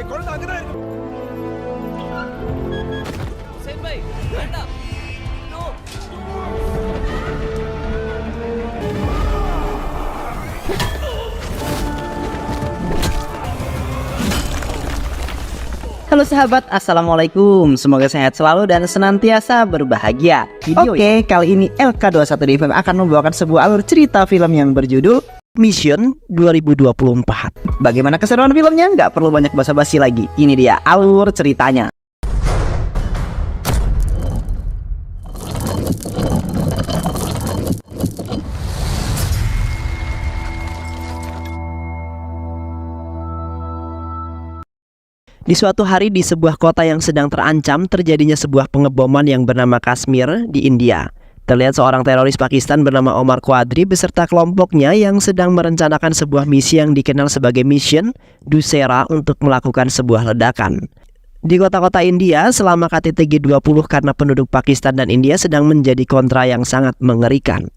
Halo sahabat, assalamualaikum. Semoga sehat selalu dan senantiasa berbahagia. Oke, kali ini LK21 DFM akan membawakan sebuah alur cerita film yang berjudul Mission 2024. Bagaimana keseruan filmnya? Nggak perlu banyak basa-basi lagi. Ini dia alur ceritanya. Di suatu hari di sebuah kota yang sedang terancam terjadinya sebuah pengeboman yang bernama Kashmir di India. Terlihat seorang teroris Pakistan bernama Omar Quadri beserta kelompoknya yang sedang merencanakan sebuah misi yang dikenal sebagai Mission Dussehra untuk melakukan sebuah ledakan. Di kota-kota India selama KTT G20 karena penduduk Pakistan dan India sedang menjadi kontra yang sangat mengerikan.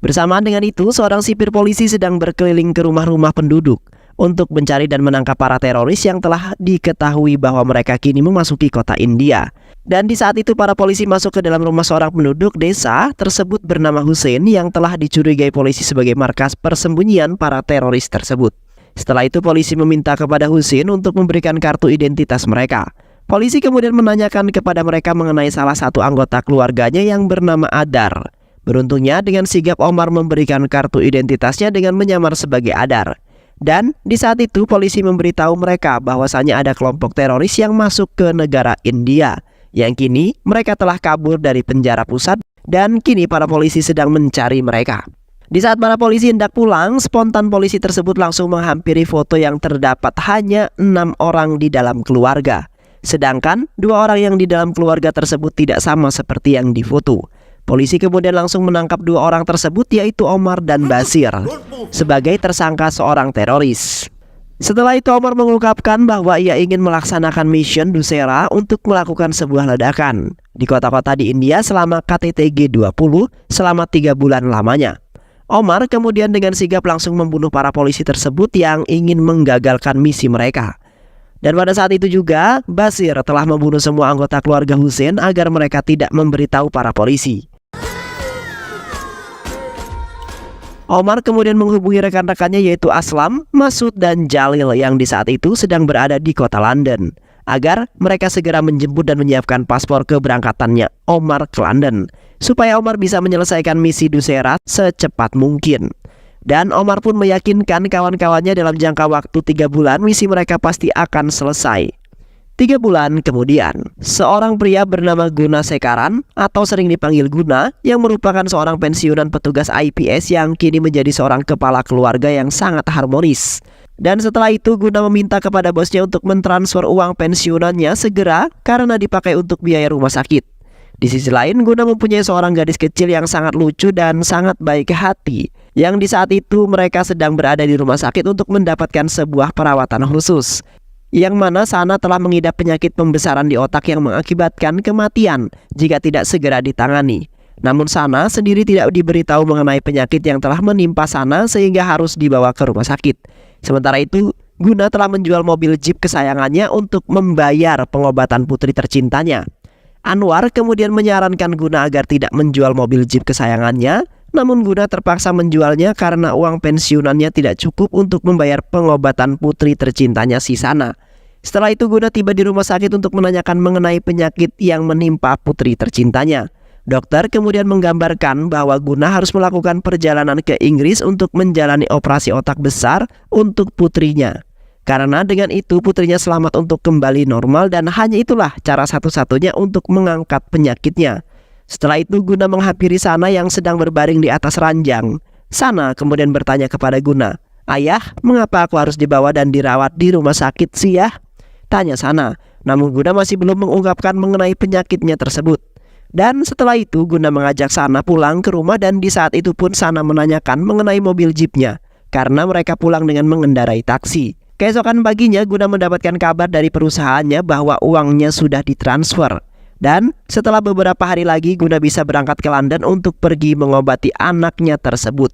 Bersamaan dengan itu, seorang sipir polisi sedang berkeliling ke rumah-rumah penduduk untuk mencari dan menangkap para teroris yang telah diketahui bahwa mereka kini memasuki kota India. Dan di saat itu para polisi masuk ke dalam rumah seorang penduduk desa tersebut bernama Hussein yang telah dicurigai polisi sebagai markas persembunyian para teroris tersebut. Setelah itu polisi meminta kepada Hussein untuk memberikan kartu identitas mereka. Polisi kemudian menanyakan kepada mereka mengenai salah satu anggota keluarganya yang bernama Adar. Beruntungnya dengan sigap Omar memberikan kartu identitasnya dengan menyamar sebagai Adar. Dan di saat itu polisi memberitahu mereka bahwasannya ada kelompok teroris yang masuk ke negara India, yang kini mereka telah kabur dari penjara pusat dan kini para polisi sedang mencari mereka. Di saat para polisi hendak pulang, spontan polisi tersebut langsung menghampiri foto yang terdapat hanya 6 orang di dalam keluarga. Sedangkan 2 orang yang di dalam keluarga tersebut tidak sama seperti yang difoto. Polisi kemudian langsung menangkap 2 orang tersebut yaitu Omar dan Basir sebagai tersangka seorang teroris. Setelah itu Omar mengungkapkan bahwa ia ingin melaksanakan Mission Dussehra untuk melakukan sebuah ledakan di kota-kota di India selama KTT G20 selama 3 bulan lamanya. Omar kemudian dengan sigap langsung membunuh para polisi tersebut yang ingin menggagalkan misi mereka. Dan pada saat itu juga Basir telah membunuh semua anggota keluarga Hussein agar mereka tidak memberitahu para polisi. Omar kemudian menghubungi rekan-rekannya yaitu Aslam, Masud, dan Jalil yang di saat itu sedang berada di kota London agar mereka segera menjemput dan menyiapkan paspor keberangkatannya Omar ke London supaya Omar bisa menyelesaikan misi Dussehra secepat mungkin. Dan Omar pun meyakinkan kawan-kawannya dalam jangka waktu 3 bulan misi mereka pasti akan selesai. 3 bulan kemudian, seorang pria bernama Guna Sekaran atau sering dipanggil Guna yang merupakan seorang pensiunan petugas IPS yang kini menjadi seorang kepala keluarga yang sangat harmonis. Dan setelah itu Guna meminta kepada bosnya untuk mentransfer uang pensiunannya segera karena dipakai untuk biaya rumah sakit. Di sisi lain Guna mempunyai seorang gadis kecil yang sangat lucu dan sangat baik hati yang di saat itu mereka sedang berada di rumah sakit untuk mendapatkan sebuah perawatan khusus. Yang mana Sana telah mengidap penyakit pembesaran di otak yang mengakibatkan kematian jika tidak segera ditangani. Namun Sana sendiri tidak diberitahu mengenai penyakit yang telah menimpa Sana sehingga harus dibawa ke rumah sakit. Sementara itu Guna telah menjual mobil Jeep kesayangannya untuk membayar pengobatan putri tercintanya. Anwar kemudian menyarankan Guna agar tidak menjual mobil Jeep kesayangannya, namun Guna terpaksa menjualnya karena uang pensiunannya tidak cukup untuk membayar pengobatan putri tercintanya si Sana. Setelah itu Guna tiba di rumah sakit untuk menanyakan mengenai penyakit yang menimpa putri tercintanya. Dokter kemudian menggambarkan bahwa Guna harus melakukan perjalanan ke Inggris untuk menjalani operasi otak besar untuk putrinya. Karena dengan itu putrinya selamat untuk kembali normal dan hanya itulah cara satu-satunya untuk mengangkat penyakitnya. Setelah itu Guna menghampiri Sana yang sedang berbaring di atas ranjang. Sana kemudian bertanya kepada Guna, "Ayah, mengapa aku harus dibawa dan dirawat di rumah sakit sih ya?" Tanya Sana. Namun Guna masih belum mengungkapkan mengenai penyakitnya tersebut. Dan setelah itu Guna mengajak Sana pulang ke rumah dan di saat itu pun Sana menanyakan mengenai mobil jeepnya karena mereka pulang dengan mengendarai taksi. Keesokan paginya Guna mendapatkan kabar dari perusahaannya bahwa uangnya sudah ditransfer. Dan setelah beberapa hari lagi Guna bisa berangkat ke London untuk pergi mengobati anaknya tersebut.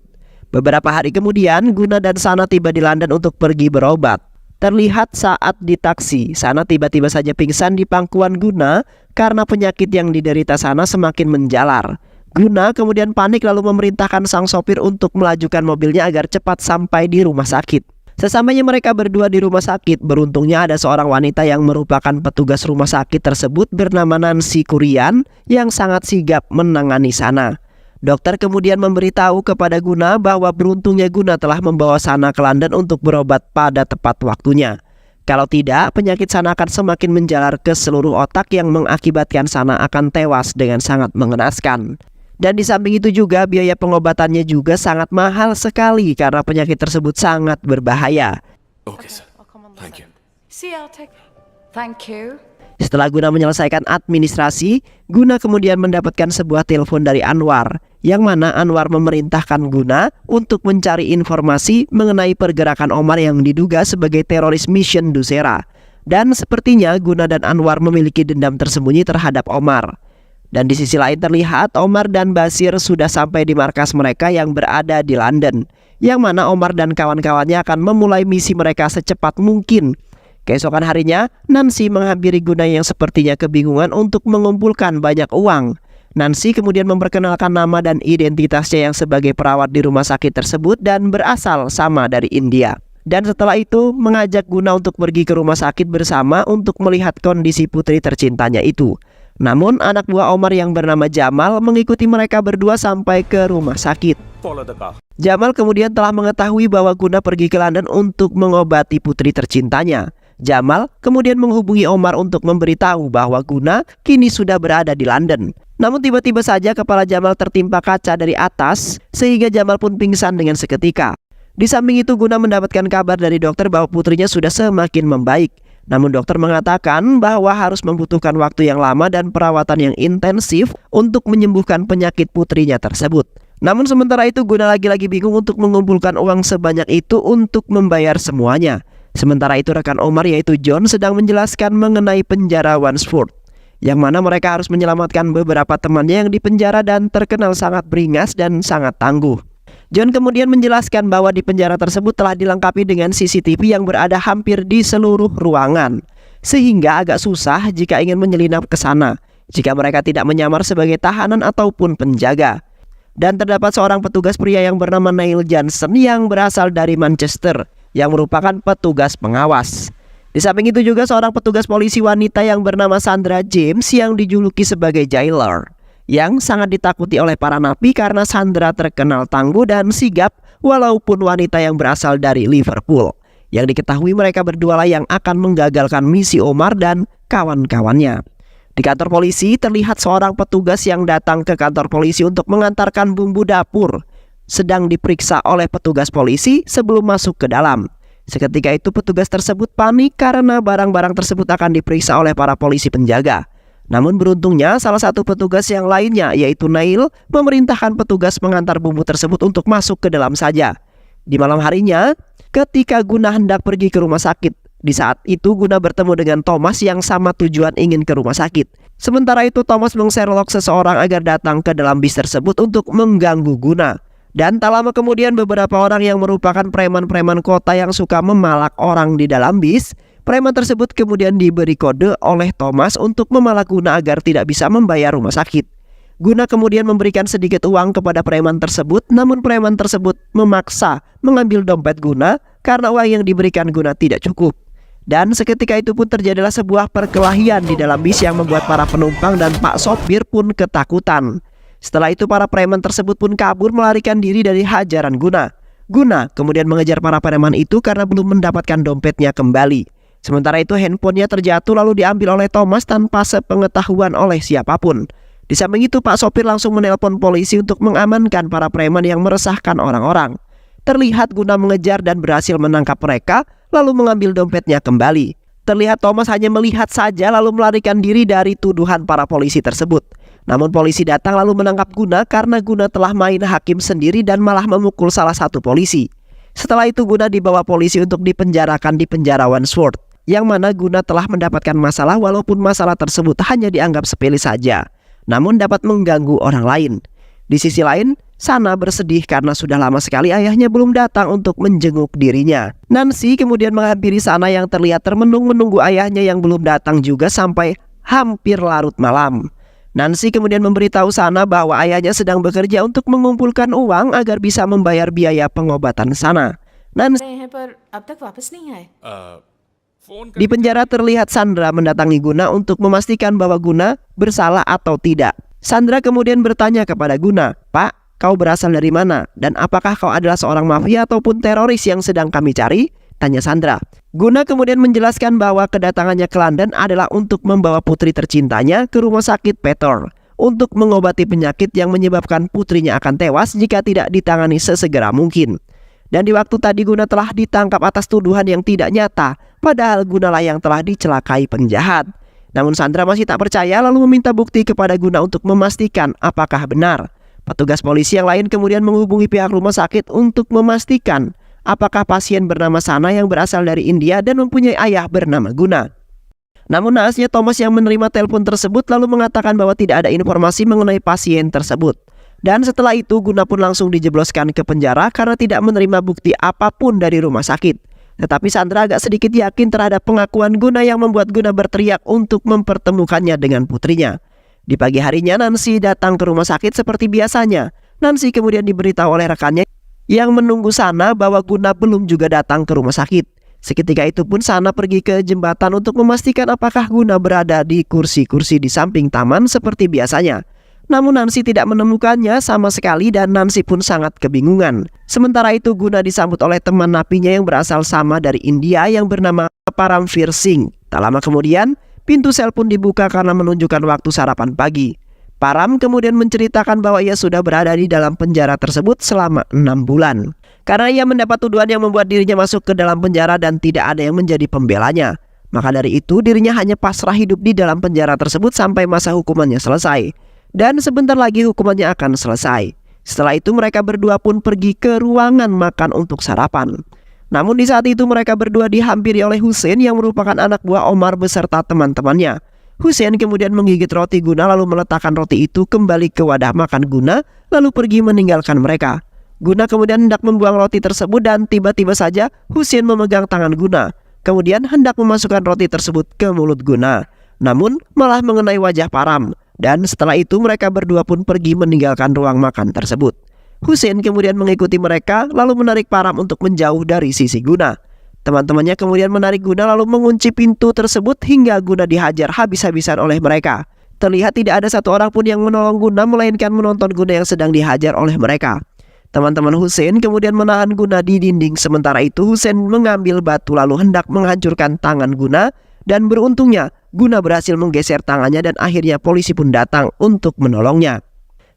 Beberapa hari kemudian Guna dan Sana tiba di London untuk pergi berobat. terlihat saat di taksi. Sana tiba-tiba saja pingsan di pangkuan Guna karena penyakit yang diderita Sana semakin menjalar. Guna kemudian panik lalu memerintahkan sang sopir untuk melajukan mobilnya agar cepat sampai di rumah sakit. Sesamanya mereka berdua di rumah sakit, beruntungnya ada seorang wanita yang merupakan petugas rumah sakit tersebut bernama Nancy Kurian yang sangat sigap menangani Sana. Dokter kemudian memberitahu kepada Guna bahwa beruntungnya Guna telah membawa Sana ke London untuk berobat pada tepat waktunya. Kalau tidak, penyakit Sana akan semakin menjalar ke seluruh otak yang mengakibatkan Sana akan tewas dengan sangat mengenaskan. Dan di samping itu juga biaya pengobatannya juga sangat mahal sekali karena penyakit tersebut sangat berbahaya. Okay, sir. Thank you. See, I'll take. Thank you. Setelah Guna menyelesaikan administrasi, Guna kemudian mendapatkan sebuah telepon dari Anwar, yang mana Anwar memerintahkan Guna untuk mencari informasi mengenai pergerakan Omar yang diduga sebagai teroris Mission Dussera. Dan sepertinya Guna dan Anwar memiliki dendam tersembunyi terhadap Omar. Dan di sisi lain terlihat Omar dan Basir sudah sampai di markas mereka yang berada di London, yang mana Omar dan kawan-kawannya akan memulai misi mereka secepat mungkin. Keesokan harinya, Nancy menghampiri Guna yang sepertinya kebingungan untuk mengumpulkan banyak uang. Nancy kemudian memperkenalkan nama dan identitasnya yang sebagai perawat di rumah sakit tersebut dan berasal sama dari India. Dan setelah itu mengajak Guna untuk pergi ke rumah sakit bersama untuk melihat kondisi putri tercintanya itu. Namun anak buah Omar yang bernama Jamal mengikuti mereka berdua sampai ke rumah sakit. Jamal kemudian telah mengetahui bahwa Guna pergi ke London untuk mengobati putri tercintanya. Jamal kemudian menghubungi Omar untuk memberitahu bahwa Guna kini sudah berada di London. Namun tiba-tiba saja kepala Jamal tertimpa kaca dari atas sehingga Jamal pun pingsan dengan seketika. Di samping itu Guna mendapatkan kabar dari dokter bahwa putrinya sudah semakin membaik. Namun dokter mengatakan bahwa harus membutuhkan waktu yang lama dan perawatan yang intensif untuk menyembuhkan penyakit putrinya tersebut. Namun sementara itu Guna lagi-lagi bingung untuk mengumpulkan uang sebanyak itu untuk membayar semuanya. Sementara itu rekan Omar yaitu John sedang menjelaskan mengenai penjara Wandsworth, yang mana mereka harus menyelamatkan beberapa temannya yang dipenjara dan terkenal sangat beringas dan sangat tangguh. John kemudian menjelaskan bahwa di penjara tersebut telah dilengkapi dengan CCTV yang berada hampir di seluruh ruangan, sehingga agak susah jika ingin menyelinap ke sana jika mereka tidak menyamar sebagai tahanan ataupun penjaga. Dan terdapat seorang petugas pria yang bernama Neil Johnson yang berasal dari Manchester, yang merupakan petugas pengawas. Di samping itu juga seorang petugas polisi wanita yang bernama Sandra James yang dijuluki sebagai jailer, yang sangat ditakuti oleh para napi karena Sandra terkenal tangguh dan sigap walaupun wanita yang berasal dari Liverpool. Yang diketahui mereka berdua lah yang akan menggagalkan misi Omar dan kawan-kawannya. Di kantor polisi terlihat seorang petugas yang datang ke kantor polisi untuk mengantarkan bumbu dapur sedang diperiksa oleh petugas polisi sebelum masuk ke dalam. Seketika itu petugas tersebut panik karena barang-barang tersebut akan diperiksa oleh para polisi penjaga. Namun beruntungnya salah satu petugas yang lainnya yaitu Neil memerintahkan petugas mengantar bumbu tersebut untuk masuk ke dalam saja. Di malam harinya ketika Guna hendak pergi ke rumah sakit, di saat itu Guna bertemu dengan Thomas yang sama tujuan ingin ke rumah sakit. Sementara itu Thomas meng-Sherlock seseorang agar datang ke dalam bis tersebut untuk mengganggu Guna. Dan tak lama kemudian beberapa orang yang merupakan preman-preman kota yang suka memalak orang di dalam bis, preman tersebut kemudian diberi kode oleh Thomas untuk memalak Guna agar tidak bisa membayar rumah sakit. Guna kemudian memberikan sedikit uang kepada preman tersebut, namun preman tersebut memaksa mengambil dompet Guna karena uang yang diberikan Guna tidak cukup. Dan seketika itu pun terjadilah sebuah perkelahian di dalam bis yang membuat para penumpang dan Pak sopir pun ketakutan. Setelah itu para preman tersebut pun kabur melarikan diri dari hajaran Guna. Guna kemudian mengejar para preman itu karena belum mendapatkan dompetnya kembali. Sementara itu handphonenya terjatuh lalu diambil oleh Thomas tanpa sepengetahuan oleh siapapun. Di samping itu Pak sopir langsung menelpon polisi untuk mengamankan para preman yang meresahkan orang-orang. Terlihat Guna mengejar dan berhasil menangkap mereka lalu mengambil dompetnya kembali. Terlihat Thomas hanya melihat saja lalu melarikan diri dari tuduhan para polisi tersebut. Namun polisi datang lalu menangkap Guna karena Guna telah main hakim sendiri dan malah memukul salah satu polisi. Setelah itu Guna dibawa polisi untuk dipenjarakan di penjara Wandsworth, yang mana Guna telah mendapatkan masalah walaupun masalah tersebut hanya dianggap sepele saja, namun dapat mengganggu orang lain. Di sisi lain, Sana bersedih karena sudah lama sekali ayahnya belum datang untuk menjenguk dirinya. Nancy kemudian menghampiri Sana yang terlihat termenung menunggu ayahnya yang belum datang juga sampai hampir larut malam. Nancy kemudian memberitahu Sana bahwa ayahnya sedang bekerja untuk mengumpulkan uang agar bisa membayar biaya pengobatan Sana. Nancy हैं पर अब तक वापस नहीं आए। Phone di penjara terlihat Sandra mendatangi Guna untuk memastikan bahwa Guna bersalah atau tidak. Sandra kemudian bertanya kepada Guna, "Pak, kau berasal dari mana? Dan apakah kau adalah seorang mafia ataupun teroris yang sedang kami cari?" tanya Sandra. Guna kemudian menjelaskan bahwa kedatangannya ke London adalah untuk membawa putri tercintanya ke rumah sakit Petor untuk mengobati penyakit yang menyebabkan putrinya akan tewas jika tidak ditangani sesegera mungkin. Dan di waktu tadi Guna telah ditangkap atas tuduhan yang tidak nyata, padahal Gunalah yang telah dicelakai penjahat. Namun Sandra masih tak percaya lalu meminta bukti kepada Guna untuk memastikan apakah benar. Petugas polisi yang lain kemudian menghubungi pihak rumah sakit untuk memastikan apakah pasien bernama Sana yang berasal dari India dan mempunyai ayah bernama Guna. Namun naasnya Thomas yang menerima telepon tersebut lalu mengatakan bahwa tidak ada informasi mengenai pasien tersebut. Dan setelah itu Guna pun langsung dijebloskan ke penjara karena tidak menerima bukti apapun dari rumah sakit. Tetapi Sandra agak sedikit yakin terhadap pengakuan Guna yang membuat Guna berteriak untuk mempertemukannya dengan putrinya. Di pagi harinya Nancy datang ke rumah sakit seperti biasanya. Nancy kemudian diberitahu oleh rekannya yang menunggu Sana bahwa Guna belum juga datang ke rumah sakit. Seketika itu pun Sana pergi ke jembatan untuk memastikan apakah Guna berada di kursi-kursi di samping taman seperti biasanya. Namun Nancy tidak menemukannya sama sekali dan Nancy pun sangat kebingungan. Sementara itu Guna disambut oleh teman napinya yang berasal sama dari India yang bernama Paramveer Singh. Tak lama kemudian, pintu sel pun dibuka karena menunjukkan waktu sarapan pagi. Param kemudian menceritakan bahwa ia sudah berada di dalam penjara tersebut selama 6 bulan. Karena ia mendapat tuduhan yang membuat dirinya masuk ke dalam penjara dan tidak ada yang menjadi pembelanya. Maka dari itu dirinya hanya pasrah hidup di dalam penjara tersebut sampai masa hukumannya selesai. Dan sebentar lagi hukumannya akan selesai. Setelah itu mereka berdua pun pergi ke ruangan makan untuk sarapan. Namun di saat itu mereka berdua dihampiri oleh Hussein yang merupakan anak buah Omar beserta teman-temannya. Hussein kemudian menggigit roti Guna lalu meletakkan roti itu kembali ke wadah makan Guna lalu pergi meninggalkan mereka. Guna kemudian hendak membuang roti tersebut dan tiba-tiba saja Hussein memegang tangan Guna. Kemudian hendak memasukkan roti tersebut ke mulut Guna. Namun malah mengenai wajah Param. Dan setelah itu mereka berdua pun pergi meninggalkan ruang makan tersebut. Hussein kemudian mengikuti mereka lalu menarik Param untuk menjauh dari sisi Guna. Teman-temannya kemudian menarik Guna lalu mengunci pintu tersebut hingga Guna dihajar habis-habisan oleh mereka. Terlihat tidak ada satu orang pun yang menolong Guna melainkan menonton Guna yang sedang dihajar oleh mereka. Teman-teman Hussein kemudian menahan Guna di dinding. Sementara itu Hussein mengambil batu lalu hendak menghancurkan tangan Guna. Dan beruntungnya Guna berhasil menggeser tangannya dan akhirnya polisi pun datang untuk menolongnya.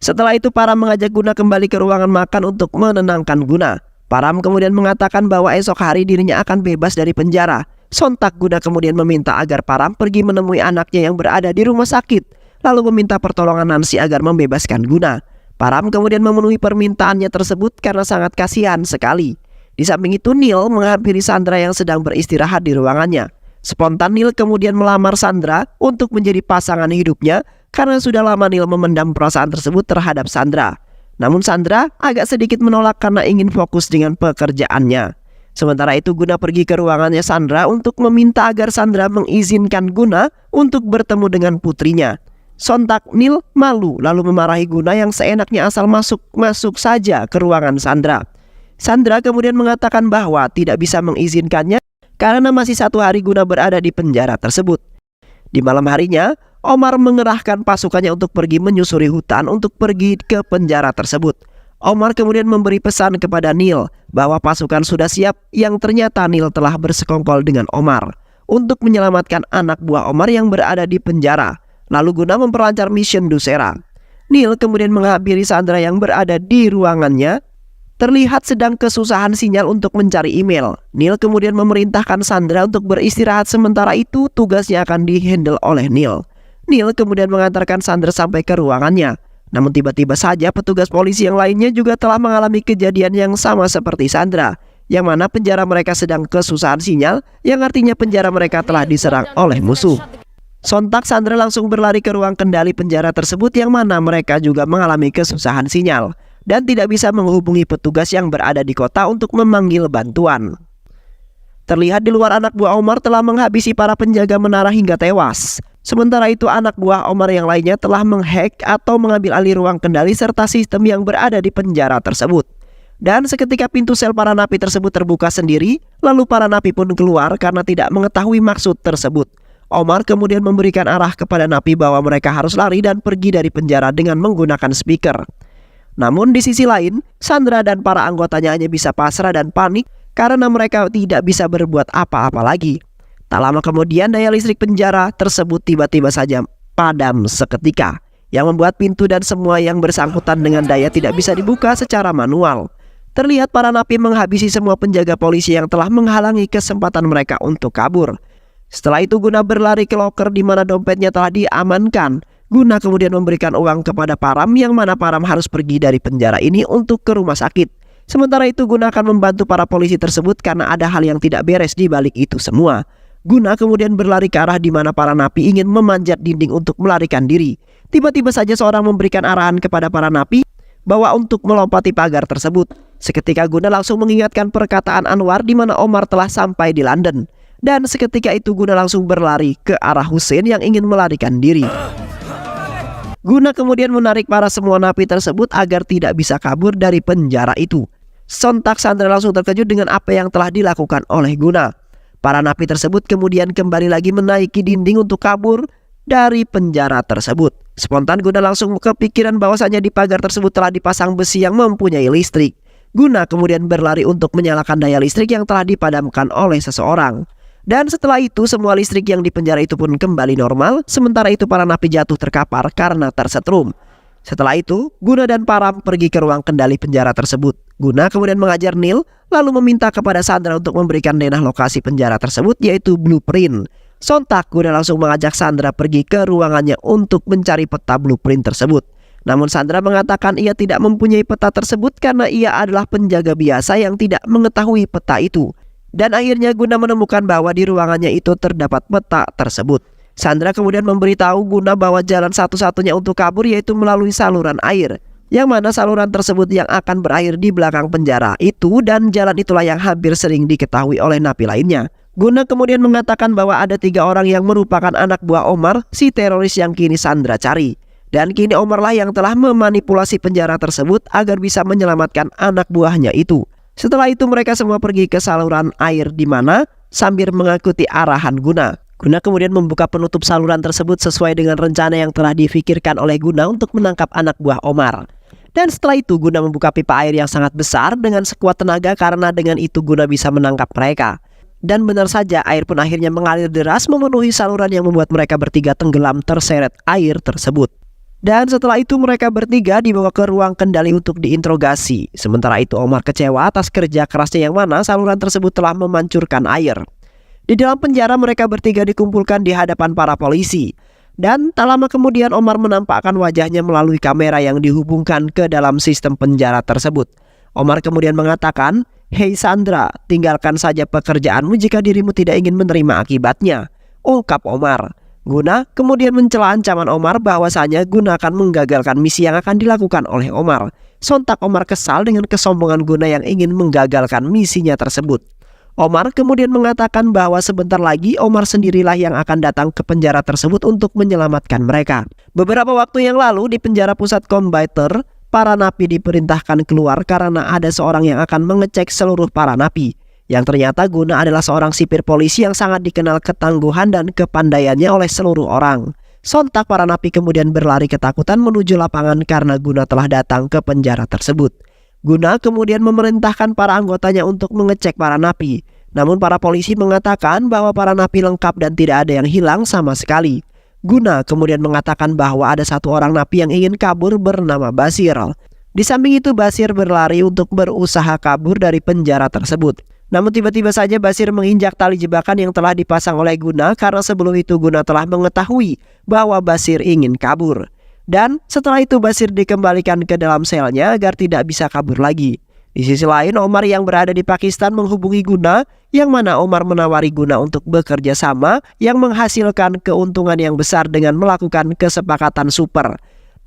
Setelah itu Param mengajak Guna kembali ke ruangan makan untuk menenangkan Guna. Param kemudian mengatakan bahwa esok hari dirinya akan bebas dari penjara. Sontak Guna kemudian meminta agar Param pergi menemui anaknya yang berada di rumah sakit. Lalu meminta pertolongan Nancy agar membebaskan Guna. Param kemudian memenuhi permintaannya tersebut karena sangat kasihan sekali. Di samping itu Neil menghampiri Sandra yang sedang beristirahat di ruangannya. Spontan Neil kemudian melamar Sandra untuk menjadi pasangan hidupnya karena sudah lama Neil memendam perasaan tersebut terhadap Sandra. Namun Sandra agak sedikit menolak karena ingin fokus dengan pekerjaannya. Sementara itu Guna pergi ke ruangannya Sandra untuk meminta agar Sandra mengizinkan Guna untuk bertemu dengan putrinya. Sontak Neil malu lalu memarahi Guna yang seenaknya asal masuk saja ke ruangan Sandra. Sandra kemudian mengatakan bahwa tidak bisa mengizinkannya karena masih 1 hari Guna berada di penjara tersebut. Di malam harinya, Omar mengerahkan pasukannya untuk pergi menyusuri hutan untuk pergi ke penjara tersebut. Omar kemudian memberi pesan kepada Neil bahwa pasukan sudah siap yang ternyata Neil telah bersekongkol dengan Omar untuk menyelamatkan anak buah Omar yang berada di penjara. Lalu Guna memperlancar mission Dussera. Neil kemudian menghampiri Sandra yang berada di ruangannya. Terlihat sedang kesusahan sinyal untuk mencari email. Neil kemudian memerintahkan Sandra untuk beristirahat sementara itu tugasnya akan dihandle oleh Neil. Neil kemudian mengantarkan Sandra sampai ke ruangannya. Namun tiba-tiba saja petugas polisi yang lainnya juga telah mengalami kejadian yang sama seperti Sandra. Yang mana penjara mereka sedang kesusahan sinyal, yang artinya penjara mereka telah diserang oleh musuh. Sontak Sandra langsung berlari ke ruang kendali penjara tersebut yang mana mereka juga mengalami kesusahan sinyal dan tidak bisa menghubungi petugas yang berada di kota untuk memanggil bantuan. Terlihat di luar anak buah Omar telah menghabisi para penjaga menara hingga tewas. Sementara itu anak buah Omar yang lainnya telah menghack atau mengambil alih ruang kendali serta sistem yang berada di penjara tersebut. Dan seketika pintu sel para napi tersebut terbuka sendiri, lalu para napi pun keluar karena tidak mengetahui maksud tersebut. Omar kemudian memberikan arah kepada napi bahwa mereka harus lari dan pergi dari penjara dengan menggunakan speaker. Namun di sisi lain, Sandra dan para anggotanya hanya bisa pasrah dan panik karena mereka tidak bisa berbuat apa-apa lagi. Tak lama kemudian daya listrik penjara tersebut tiba-tiba saja padam seketika, yang membuat pintu dan semua yang bersangkutan dengan daya tidak bisa dibuka secara manual. Terlihat para napi menghabisi semua penjaga polisi yang telah menghalangi kesempatan mereka untuk kabur. Setelah itu Guna berlari ke loker di mana dompetnya telah diamankan. Guna kemudian memberikan uang kepada Param yang mana Param harus pergi dari penjara ini untuk ke rumah sakit. Sementara itu Guna akan membantu para polisi tersebut karena ada hal yang tidak beres di balik itu semua. Guna kemudian berlari ke arah di mana para napi ingin memanjat dinding untuk melarikan diri. Tiba-tiba saja seorang memberikan arahan kepada para napi bahwa untuk melompati pagar tersebut. Seketika Guna langsung mengingatkan perkataan Anwar di mana Omar telah sampai di London. Dan seketika itu Guna langsung berlari ke arah Hussein yang ingin melarikan diri. Guna kemudian menarik para semua napi tersebut agar tidak bisa kabur dari penjara itu. Sontak Sandra langsung terkejut dengan apa yang telah dilakukan oleh Guna. Para napi tersebut kemudian kembali lagi menaiki dinding untuk kabur dari penjara tersebut. Spontan Guna langsung kepikiran bahwasanya di pagar tersebut telah dipasang besi yang mempunyai listrik. Guna kemudian berlari untuk menyalakan daya listrik yang telah dipadamkan oleh seseorang. Dan setelah itu semua listrik yang di penjara itu pun kembali normal. Sementara itu para napi jatuh terkapar karena tersetrum. Setelah itu Guna dan Param pergi ke ruang kendali penjara tersebut. Guna kemudian mengajar Neil lalu meminta kepada Sandra untuk memberikan denah lokasi penjara tersebut yaitu blueprint. Sontak Guna langsung mengajak Sandra pergi ke ruangannya untuk mencari peta blueprint tersebut. Namun Sandra mengatakan ia tidak mempunyai peta tersebut karena ia adalah penjaga biasa yang tidak mengetahui peta itu. Dan akhirnya Guna menemukan bahwa di ruangannya itu terdapat peta tersebut. Sandra kemudian memberitahu Guna bahwa jalan satu-satunya untuk kabur yaitu melalui saluran air, yang mana saluran tersebut yang akan berakhir di belakang penjara itu, dan jalan itulah yang hampir sering diketahui oleh napi lainnya. Guna kemudian mengatakan bahwa ada 3 orang yang merupakan anak buah Omar, si teroris yang kini Sandra cari. Dan kini Omar lah yang telah memanipulasi penjara tersebut agar bisa menyelamatkan anak buahnya itu. Setelah itu mereka semua pergi ke saluran air di mana sambil mengikuti arahan Guna. Guna kemudian membuka penutup saluran tersebut sesuai dengan rencana yang telah difikirkan oleh Guna untuk menangkap anak buah Omar. Dan setelah itu Guna membuka pipa air yang sangat besar dengan sekuat tenaga karena dengan itu Guna bisa menangkap mereka. Dan benar saja air pun akhirnya mengalir deras memenuhi saluran yang membuat mereka bertiga tenggelam terseret air tersebut. Dan setelah itu mereka bertiga dibawa ke ruang kendali untuk diinterogasi. Sementara itu Omar kecewa atas kerja kerasnya yang mana saluran tersebut telah memancurkan air. Di dalam penjara mereka bertiga dikumpulkan di hadapan para polisi. Dan tak lama kemudian Omar menampakkan wajahnya melalui kamera yang dihubungkan ke dalam sistem penjara tersebut. Omar kemudian mengatakan, "Hei Sandra, tinggalkan saja pekerjaanmu jika dirimu tidak ingin menerima akibatnya," ungkap Omar. Guna kemudian mencela ancaman Omar bahwasanya Guna akan menggagalkan misi yang akan dilakukan oleh Omar. Sontak Omar kesal dengan kesombongan Guna yang ingin menggagalkan misinya tersebut. Omar kemudian mengatakan bahwa sebentar lagi Omar sendirilah yang akan datang ke penjara tersebut untuk menyelamatkan mereka. Beberapa waktu yang lalu di penjara pusat Combiter, para napi diperintahkan keluar karena ada seorang yang akan mengecek seluruh para napi. Yang ternyata Guna adalah seorang sipir polisi yang sangat dikenal ketangguhan dan kepandaiannya oleh seluruh orang. Sontak para napi kemudian berlari ketakutan menuju lapangan karena Guna telah datang ke penjara tersebut. Guna kemudian memerintahkan para anggotanya untuk mengecek para napi. Namun para polisi mengatakan bahwa para napi lengkap dan tidak ada yang hilang sama sekali. Guna kemudian mengatakan bahwa ada 1 orang napi yang ingin kabur bernama Basir. Di samping itu Basir berlari untuk berusaha kabur dari penjara tersebut. Namun tiba-tiba saja Basir menginjak tali jebakan yang telah dipasang oleh Guna karena sebelum itu Guna telah mengetahui bahwa Basir ingin kabur. Dan setelah itu Basir dikembalikan ke dalam selnya agar tidak bisa kabur lagi. Di sisi lain, Omar yang berada di Pakistan menghubungi Guna, yang mana Omar menawari Guna untuk bekerja sama yang menghasilkan keuntungan yang besar dengan melakukan kesepakatan super.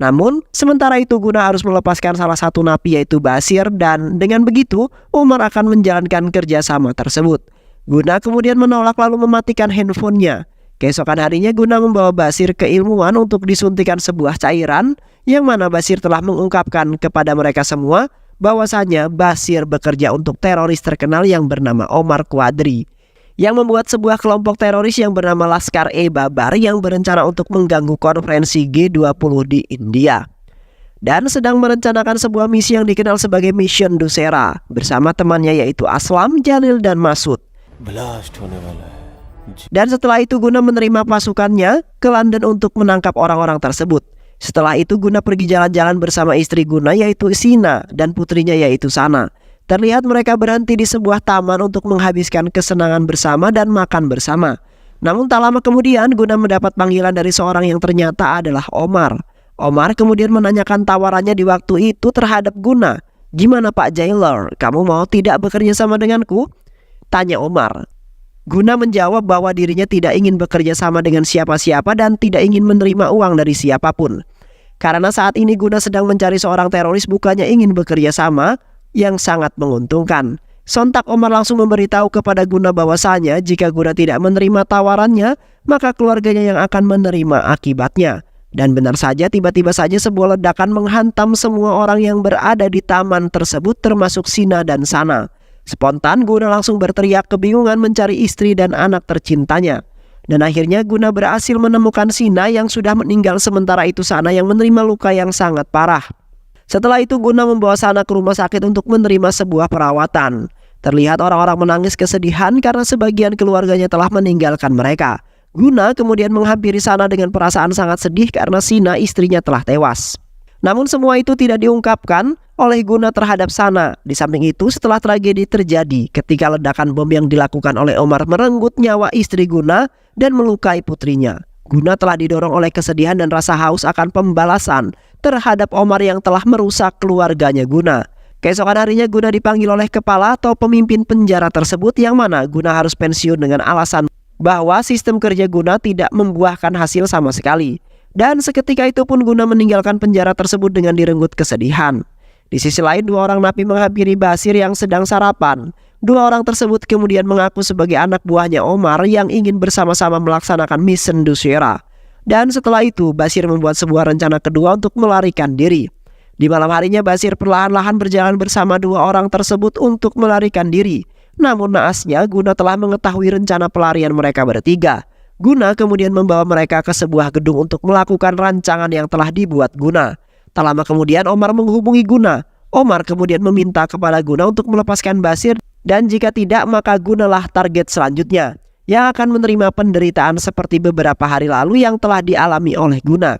Namun, sementara itu Guna harus melepaskan salah satu napi yaitu Basir, dan dengan begitu Omar akan menjalankan kerjasama tersebut. Guna kemudian menolak lalu mematikan handphonenya. Keesokan harinya Guna membawa Basir ke ilmuwan untuk disuntikan sebuah cairan, yang mana Basir telah mengungkapkan kepada mereka semua bahwasanya Basir bekerja untuk teroris terkenal yang bernama Omar Quadri, yang membuat sebuah kelompok teroris yang bernama Laskar-e-Babar yang berencana untuk mengganggu konferensi G20 di India, dan sedang merencanakan sebuah misi yang dikenal sebagai Mission Dussehra bersama temannya yaitu Aslam, Jalil, dan Masud. Blast होने वाला है. Dan setelah itu Guna menerima pasukannya ke London untuk menangkap orang-orang tersebut. Setelah itu Guna pergi jalan-jalan bersama istri Guna yaitu Sina dan putrinya yaitu Sana. Terlihat mereka berhenti di sebuah taman untuk menghabiskan kesenangan bersama dan makan bersama. Namun tak lama kemudian Guna mendapat panggilan dari seorang yang ternyata adalah Omar. Omar kemudian menanyakan tawarannya di waktu itu terhadap Guna. "Gimana Pak Jailer, kamu mau tidak bekerja sama denganku?" tanya Omar. Guna menjawab bahwa dirinya tidak ingin bekerja sama dengan siapa-siapa dan tidak ingin menerima uang dari siapapun. Karena saat ini Guna sedang mencari seorang teroris, bukannya ingin bekerja sama yang sangat menguntungkan. Sontak Omar langsung memberitahu kepada Guna bahwasanya jika Guna tidak menerima tawarannya, maka keluarganya yang akan menerima akibatnya. Dan benar saja, tiba-tiba saja sebuah ledakan menghantam semua orang yang berada di taman tersebut termasuk Sina dan Sana. Spontan Guna langsung berteriak kebingungan mencari istri dan anak tercintanya. Dan akhirnya Guna berhasil menemukan Sina yang sudah meninggal, sementara itu Sana yang menerima luka yang sangat parah. Setelah itu Guna membawa Sana ke rumah sakit untuk menerima sebuah perawatan. Terlihat orang-orang menangis kesedihan karena sebagian keluarganya telah meninggalkan mereka. Guna kemudian menghampiri Sana dengan perasaan sangat sedih karena Sina istrinya telah tewas. Namun semua itu tidak diungkapkan oleh Guna terhadap Sana. Di samping itu, setelah tragedi terjadi ketika ledakan bom yang dilakukan oleh Omar merenggut nyawa istri Guna dan melukai putrinya, Guna telah didorong oleh kesedihan dan rasa haus akan pembalasan terhadap Omar yang telah merusak keluarganya Guna. Keesokan harinya Guna dipanggil oleh kepala atau pemimpin penjara tersebut, yang mana Guna harus pensiun dengan alasan bahwa sistem kerja Guna tidak membuahkan hasil sama sekali. Dan seketika itu pun Guna meninggalkan penjara tersebut dengan direnggut kesedihan. Di sisi lain, dua orang napi menghampiri Basir yang sedang sarapan. Dua orang tersebut kemudian mengaku sebagai anak buahnya Omar yang ingin bersama-sama melaksanakan Mission Dussehra. Dan setelah itu Basir membuat sebuah rencana kedua untuk melarikan diri. Di malam harinya Basir perlahan-lahan berjalan bersama dua orang tersebut untuk melarikan diri. Namun naasnya Guna telah mengetahui rencana pelarian mereka bertiga. Guna kemudian membawa mereka ke sebuah gedung untuk melakukan rancangan yang telah dibuat Guna. Tak lama kemudian Omar menghubungi Guna. Omar kemudian meminta kepada Guna untuk melepaskan Basir, dan jika tidak maka Gunalah target selanjutnya yang akan menerima penderitaan seperti beberapa hari lalu yang telah dialami oleh Guna.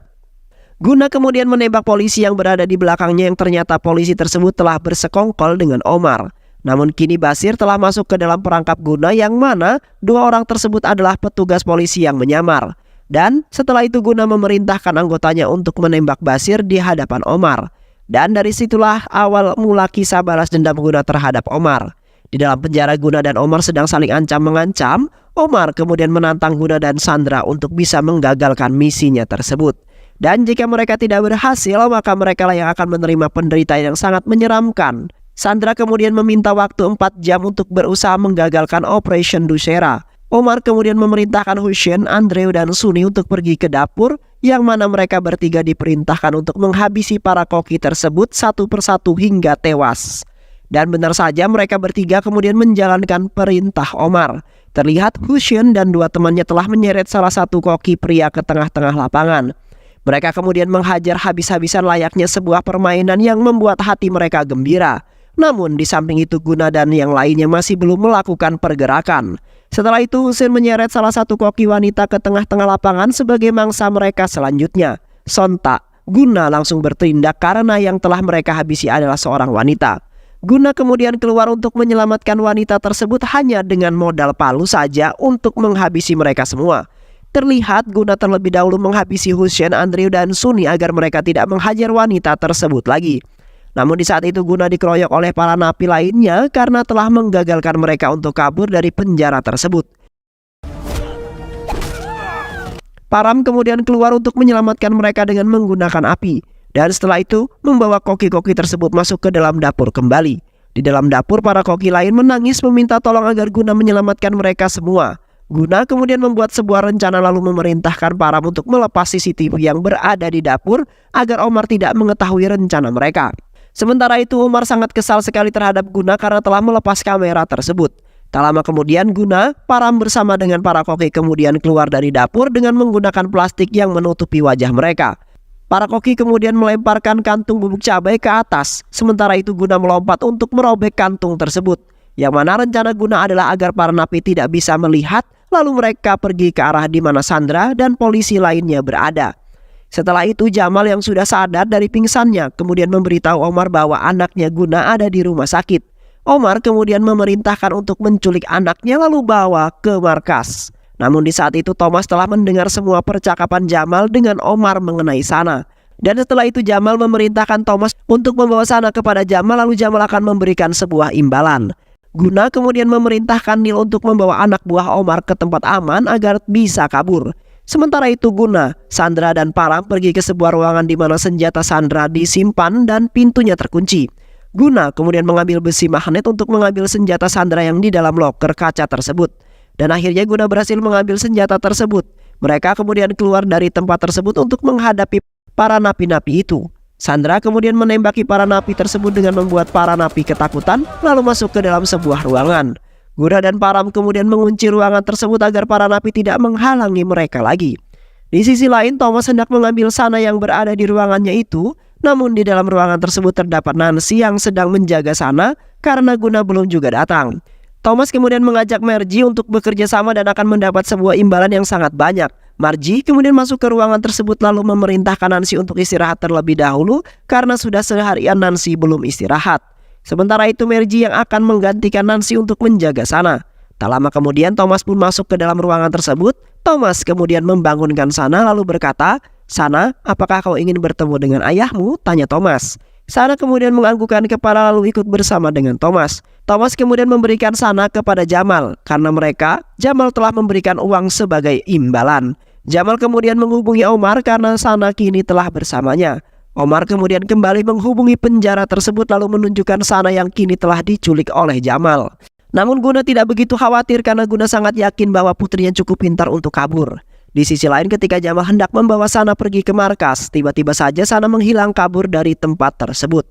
Guna kemudian menembak polisi yang berada di belakangnya, yang ternyata polisi tersebut telah bersekongkol dengan Omar. Namun kini Basir telah masuk ke dalam perangkap Guna, yang mana dua orang tersebut adalah petugas polisi yang menyamar. Dan setelah itu Guna memerintahkan anggotanya untuk menembak Basir di hadapan Omar. Dan dari situlah awal mula kisah balas dendam Guna terhadap Omar. Di dalam penjara Guna dan Omar sedang saling ancam-mengancam. Omar kemudian menantang Guna dan Sandra untuk bisa menggagalkan misinya tersebut. Dan jika mereka tidak berhasil, maka mereka lah yang akan menerima penderitaan yang sangat menyeramkan. Sandra kemudian meminta waktu 4 jam untuk berusaha menggagalkan Operation Dussehra. Omar kemudian memerintahkan Hussein, Andrew, dan Sunni untuk pergi ke dapur, yang mana mereka bertiga diperintahkan untuk menghabisi para koki tersebut satu persatu hingga tewas. Dan benar saja mereka bertiga kemudian menjalankan perintah Omar. Terlihat Hussein dan dua temannya telah menyeret salah satu koki pria ke tengah-tengah lapangan. Mereka kemudian menghajar habis-habisan layaknya sebuah permainan yang membuat hati mereka gembira. Namun di samping itu Guna dan yang lainnya masih belum melakukan pergerakan. Setelah itu Hussein menyeret salah satu koki wanita ke tengah-tengah lapangan sebagai mangsa mereka selanjutnya. Sontak Guna langsung bertindak karena yang telah mereka habisi adalah seorang wanita. Guna kemudian keluar untuk menyelamatkan wanita tersebut hanya dengan modal palu saja untuk menghabisi mereka semua. Terlihat Guna terlebih dahulu menghabisi Hussein, Andrew, dan Sunni agar mereka tidak menghajar wanita tersebut lagi. Namun di saat itu Guna dikeroyok oleh para napi lainnya karena telah menggagalkan mereka untuk kabur dari penjara tersebut. Param kemudian keluar untuk menyelamatkan mereka dengan menggunakan api. Dan setelah itu membawa koki-koki tersebut masuk ke dalam dapur kembali. Di dalam dapur para koki lain menangis meminta tolong agar Guna menyelamatkan mereka semua. Guna kemudian membuat sebuah rencana lalu memerintahkan Param untuk melepas CCTV yang berada di dapur agar Omar tidak mengetahui rencana mereka. Sementara itu Omar sangat kesal sekali terhadap Guna karena telah melepas kamera tersebut. Tak lama kemudian Guna, Param bersama dengan para koki kemudian keluar dari dapur dengan menggunakan plastik yang menutupi wajah mereka. Para koki kemudian melemparkan kantung bubuk cabai ke atas, sementara itu Guna melompat untuk merobek kantung tersebut. Yang mana rencana Guna adalah agar para napi tidak bisa melihat, lalu mereka pergi ke arah di mana Sandra dan polisi lainnya berada. Setelah itu Jamal yang sudah sadar dari pingsannya kemudian memberitahu Omar bahwa anaknya Guna ada di rumah sakit. Omar kemudian memerintahkan untuk menculik anaknya lalu bawa ke markas. Namun di saat itu Thomas telah mendengar semua percakapan Jamal dengan Omar mengenai Sana. Dan setelah itu Jamal memerintahkan Thomas untuk membawa Sana kepada Jamal lalu Jamal akan memberikan sebuah imbalan. Guna kemudian memerintahkan Nil untuk membawa anak buah Omar ke tempat aman agar bisa kabur. Sementara itu Guna, Sandra dan Param pergi ke sebuah ruangan di mana senjata Sandra disimpan dan pintunya terkunci. Guna kemudian mengambil besi magnet untuk mengambil senjata Sandra yang di dalam loker kaca tersebut. Dan akhirnya Guna berhasil mengambil senjata tersebut. Mereka kemudian keluar dari tempat tersebut untuk menghadapi para napi-napi itu. Sandra kemudian menembaki para napi tersebut dengan membuat para napi ketakutan lalu masuk ke dalam sebuah ruangan. Guna dan Param kemudian mengunci ruangan tersebut agar para napi tidak menghalangi mereka lagi. Di sisi lain Thomas hendak mengambil Sana yang berada di ruangannya itu. Namun di dalam ruangan tersebut terdapat Nancy yang sedang menjaga Sana karena Guna belum juga datang. Thomas kemudian mengajak Margie untuk bekerja sama dan akan mendapat sebuah imbalan yang sangat banyak. Margie kemudian masuk ke ruangan tersebut lalu memerintahkan Nancy untuk istirahat terlebih dahulu karena sudah seharian Nancy belum istirahat. Sementara itu Margie yang akan menggantikan Nancy untuk menjaga Sana. Tak lama kemudian Thomas pun masuk ke dalam ruangan tersebut. Thomas kemudian membangunkan Sana lalu berkata, "Sana, apakah kau ingin bertemu dengan ayahmu?" tanya Thomas. Sana kemudian menganggukkan kepala lalu ikut bersama dengan Thomas. Thomas kemudian memberikan Sana kepada Jamal. Karena Jamal telah memberikan uang sebagai imbalan. Jamal kemudian menghubungi Omar karena Sana kini telah bersamanya. Omar kemudian kembali menghubungi penjara tersebut lalu menunjukkan Sana yang kini telah diculik oleh Jamal. Namun Guna tidak begitu khawatir karena Guna sangat yakin bahwa putrinya cukup pintar untuk kabur. Di sisi lain ketika Jamal hendak membawa Sana pergi ke markas, tiba-tiba saja Sana menghilang kabur dari tempat tersebut.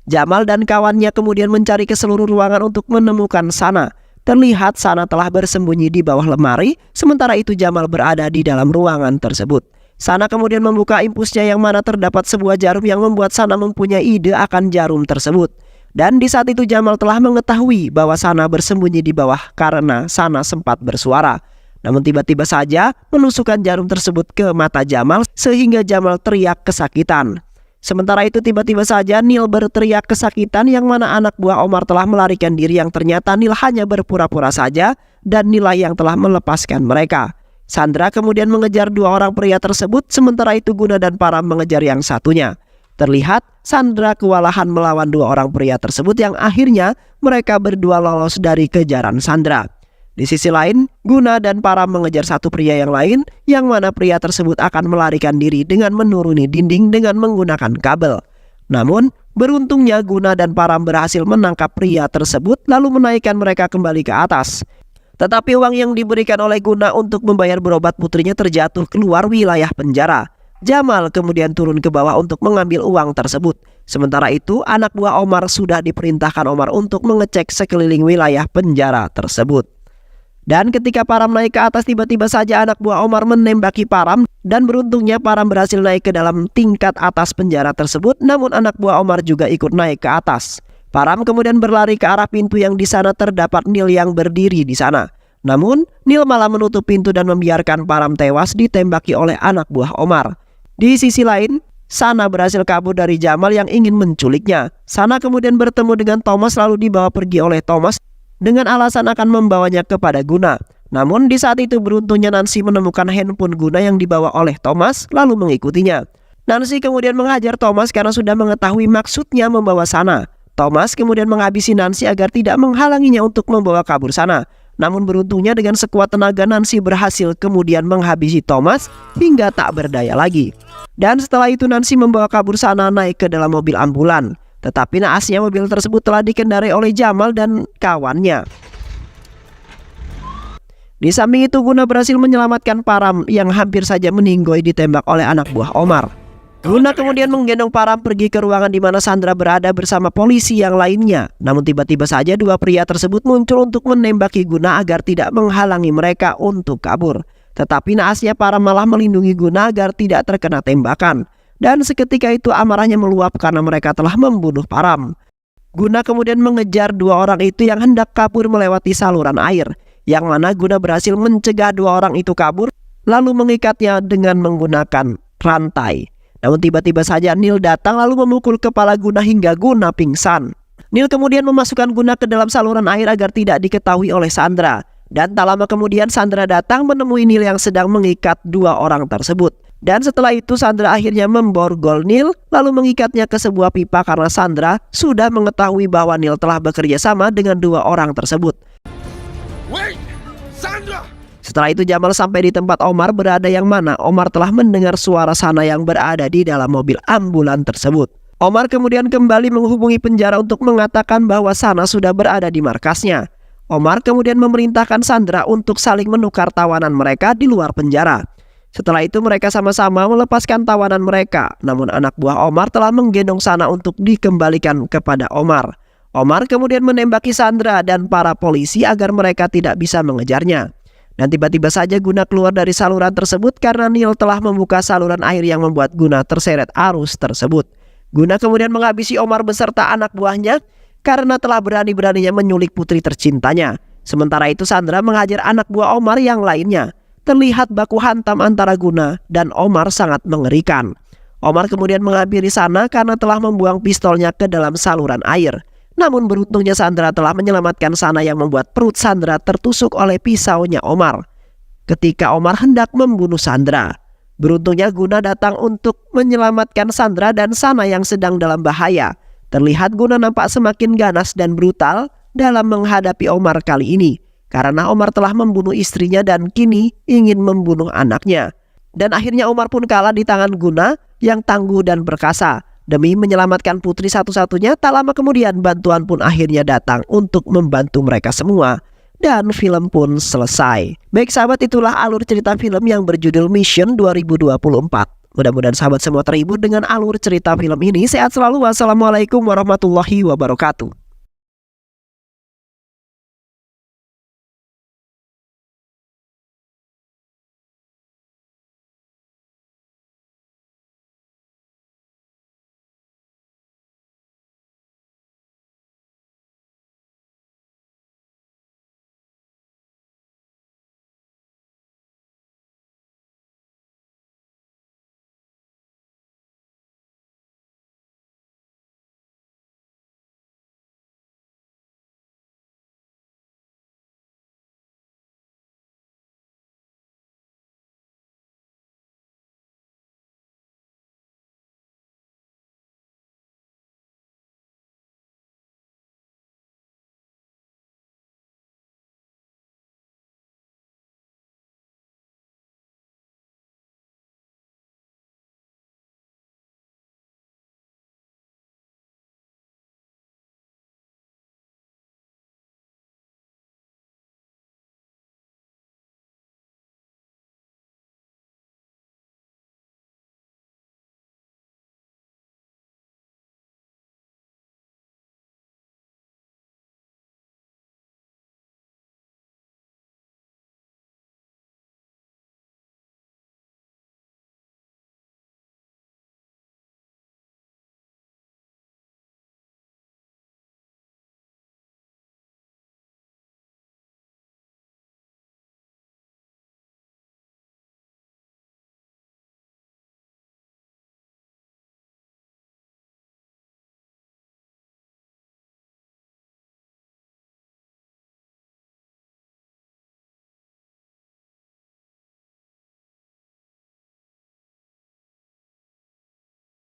Jamal dan kawannya kemudian mencari ke seluruh ruangan untuk menemukan Sana. Terlihat Sana telah bersembunyi di bawah lemari, sementara itu Jamal berada di dalam ruangan tersebut. Sana kemudian membuka impusnya yang mana terdapat sebuah jarum yang membuat Sana mempunyai ide akan jarum tersebut. Dan di saat itu Jamal telah mengetahui bahwa Sana bersembunyi di bawah karena Sana sempat bersuara. Namun tiba-tiba saja menusukkan jarum tersebut ke mata Jamal sehingga Jamal teriak kesakitan. Sementara itu tiba-tiba saja Neil berteriak kesakitan yang mana anak buah Omar telah melarikan diri yang ternyata Neil hanya berpura-pura saja dan Neil yang telah melepaskan mereka. Sandra kemudian mengejar dua orang pria tersebut sementara itu Guna dan Param mengejar yang satunya. Terlihat Sandra kewalahan melawan dua orang pria tersebut yang akhirnya mereka berdua lolos dari kejaran Sandra. Di sisi lain, Guna dan Param mengejar satu pria yang lain, yang mana pria tersebut akan melarikan diri dengan menuruni dinding dengan menggunakan kabel. Namun, beruntungnya Guna dan Param berhasil menangkap pria tersebut lalu menaikkan mereka kembali ke atas. Tetapi uang yang diberikan oleh Guna untuk membayar berobat putrinya terjatuh keluar wilayah penjara. Jamal kemudian turun ke bawah untuk mengambil uang tersebut. Sementara itu, anak buah Omar sudah diperintahkan Omar untuk mengecek sekeliling wilayah penjara tersebut. Dan ketika Param naik ke atas tiba-tiba saja anak buah Omar menembaki Param dan beruntungnya Param berhasil naik ke dalam tingkat atas penjara tersebut namun anak buah Omar juga ikut naik ke atas. Param kemudian berlari ke arah pintu yang di sana terdapat Neil yang berdiri di sana. Namun Neil malah menutup pintu dan membiarkan Param tewas ditembaki oleh anak buah Omar. Di sisi lain, Sana berhasil kabur dari Jamal yang ingin menculiknya. Sana kemudian bertemu dengan Thomas lalu dibawa pergi oleh Thomas dengan alasan akan membawanya kepada Guna. Namun di saat itu beruntungnya Nancy menemukan handphone Guna yang dibawa oleh Thomas lalu mengikutinya. Nancy kemudian menghajar Thomas karena sudah mengetahui maksudnya membawa Sana. Thomas kemudian menghabisi Nancy agar tidak menghalanginya untuk membawa kabur Sana. Namun beruntungnya dengan sekuat tenaga Nancy berhasil kemudian menghabisi Thomas hingga tak berdaya lagi. Dan setelah itu Nancy membawa kabur Sana naik ke dalam mobil ambulan. Tetapi naasnya mobil tersebut telah dikendarai oleh Jamal dan kawannya. Di samping itu Guna berhasil menyelamatkan Param yang hampir saja meninggoy ditembak oleh anak buah Omar. Guna kemudian menggendong Param pergi ke ruangan di mana Sandra berada bersama polisi yang lainnya. Namun tiba-tiba saja dua pria tersebut muncul untuk menembaki Guna agar tidak menghalangi mereka untuk kabur. Tetapi naasnya Param malah melindungi Guna agar tidak terkena tembakan. Dan seketika itu amarahnya meluap karena mereka telah membunuh Param. Guna kemudian mengejar dua orang itu yang hendak kabur melewati saluran air, yang mana Guna berhasil mencegah dua orang itu kabur lalu mengikatnya dengan menggunakan rantai. Namun tiba-tiba saja Neil datang lalu memukul kepala Guna hingga Guna pingsan. Neil kemudian memasukkan Guna ke dalam saluran air agar tidak diketahui oleh Sandra. Dan tak lama kemudian Sandra datang menemui Neil yang sedang mengikat dua orang tersebut. Dan setelah itu Sandra akhirnya memborgol Neil lalu mengikatnya ke sebuah pipa karena Sandra sudah mengetahui bahwa Neil telah bekerja sama dengan dua orang tersebut. Wait! Sandra! Setelah itu Jamal sampai di tempat Omar berada yang mana Omar telah mendengar suara Sana yang berada di dalam mobil ambulan tersebut. Omar kemudian kembali menghubungi penjara untuk mengatakan bahwa Sana sudah berada di markasnya. Omar kemudian memerintahkan Sandra untuk saling menukar tawanan mereka di luar penjara. Setelah itu mereka sama-sama melepaskan tawanan mereka. Namun anak buah Omar telah menggendong Sana untuk dikembalikan kepada Omar. Omar kemudian menembaki Sandra dan para polisi agar mereka tidak bisa mengejarnya. Dan tiba-tiba saja Guna keluar dari saluran tersebut karena Neil telah membuka saluran air yang membuat Guna terseret arus tersebut. Guna kemudian menghabisi Omar beserta anak buahnya karena telah berani-beraninya menyulik putri tercintanya. Sementara itu Sandra menghajar anak buah Omar yang lainnya. Terlihat baku hantam antara Guna dan Omar sangat mengerikan. Omar kemudian menghampiri Sana karena telah membuang pistolnya ke dalam saluran air. Namun beruntungnya Sandra telah menyelamatkan Sana yang membuat perut Sandra tertusuk oleh pisaunya Omar ketika Omar hendak membunuh Sandra. Beruntungnya Guna datang untuk menyelamatkan Sandra dan Sana yang sedang dalam bahaya. Terlihat Guna nampak semakin ganas dan brutal dalam menghadapi Omar kali ini karena Omar telah membunuh istrinya dan kini ingin membunuh anaknya. Dan akhirnya Omar pun kalah di tangan Guna yang tangguh dan perkasa. Demi menyelamatkan putri satu-satunya, tak lama kemudian bantuan pun akhirnya datang untuk membantu mereka semua. Dan film pun selesai. Baik sahabat, itulah alur cerita film yang berjudul Mission 2024. Mudah-mudahan sahabat semua terhibur dengan alur cerita film ini. Sehat selalu. Wassalamualaikum warahmatullahi wabarakatuh.